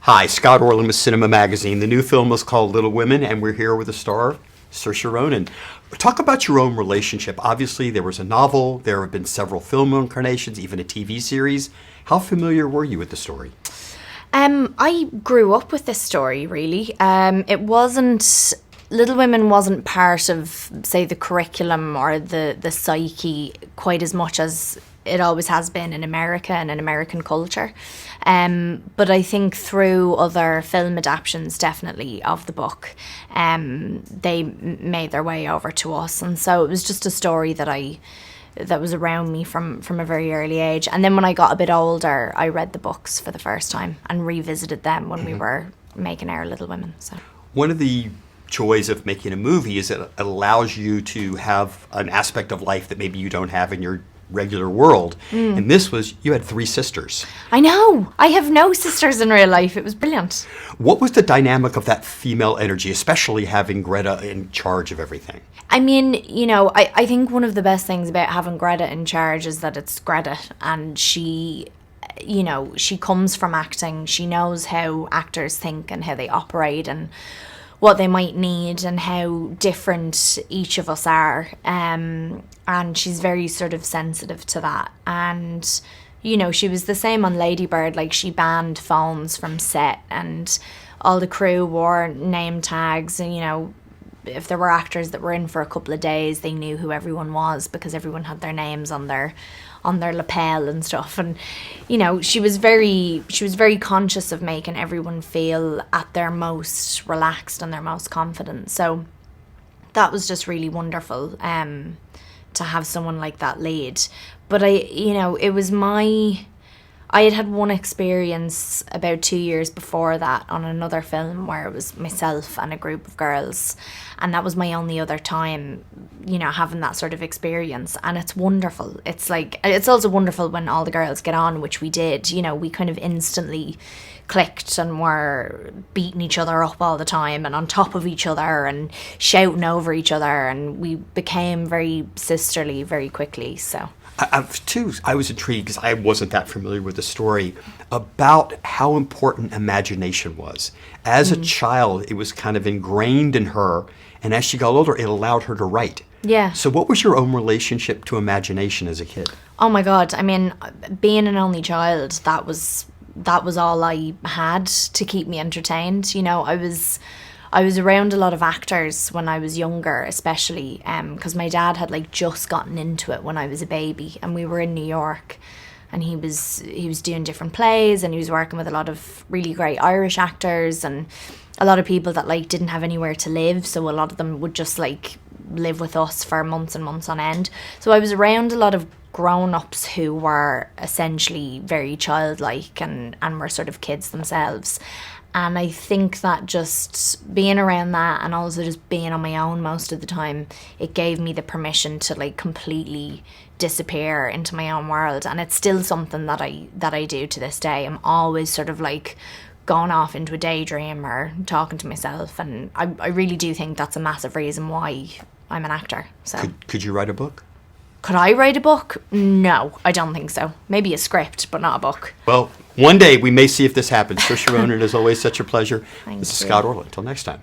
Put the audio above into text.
Hi, Scott Orland with Cinema Magazine. The new film is called Little Women, and we're here with the star, Saoirse Ronan. Talk about your own relationship. Obviously, there was a novel, there have been several film incarnations, even a TV series. How familiar were you with the story? I grew up with this story, really. It wasn't... Little Women wasn't part of, say, the curriculum or the psyche quite as much as it always has been in America and in American culture. But I think through other film adaptations, definitely, of the book, they made their way over to us. And so it was just a story that was around me from a very early age. And then when I got a bit older, I read the books for the first time and revisited them when we were making our Little Women. So one of the joys of making a movie is it allows you to have an aspect of life that maybe you don't have in your regular world. And this was, you had 3 sisters. I know. I have no sisters in real life. It was brilliant. What was the dynamic of that female energy, especially having Greta in charge of everything? I mean, I think one of the best things about having Greta in charge is that it's Greta, and she comes from acting. She knows how actors think and how they operate and what they might need and how different each of us are. And she's very sort of sensitive to that. And, she was the same on Lady Bird. Like, she banned phones from set and all the crew wore name tags. And, if there were actors that were in for a couple of days, they knew who everyone was because everyone had their names on their lapel and stuff. And she was very conscious of making everyone feel at their most relaxed and their most confident. So that was just really wonderful to have someone like that lead. But I had one experience about 2 years before that on another film where it was myself and a group of girls, and that was my only other time, having that sort of experience, and it's wonderful. It's also wonderful when all the girls get on, which we did. We kind of instantly clicked and were beating each other up all the time and on top of each other and shouting over each other, and we became very sisterly very quickly. So I was intrigued because I wasn't that familiar with the story about how important imagination was. As a child, it was kind of ingrained in her, and as she got older, it allowed her to write. Yeah. So what was your own relationship to imagination as a kid? Oh my God. I mean, being an only child, that was all I had to keep me entertained. I was around a lot of actors when I was younger, especially because my dad had just gotten into it when I was a baby, and we were in New York, and he was doing different plays, and he was working with a lot of really great Irish actors and a lot of people that didn't have anywhere to live, so a lot of them would just live with us for months and months on end. So I was around a lot of grown-ups who were essentially very childlike and were sort of kids themselves. And I think that just being around that and also just being on my own most of the time, it gave me the permission to completely disappear into my own world. And it's still something that I do to this day. I'm always sort of going off into a daydream or talking to myself. And I really do think that's a massive reason why I'm an actor. So Could you write a book? Could I write a book? No, I don't think so. Maybe a script, but not a book. Well, one day we may see if this happens. Saoirse Ronan, as always, such a pleasure. Thank This is you. Scott Orland. Until next time.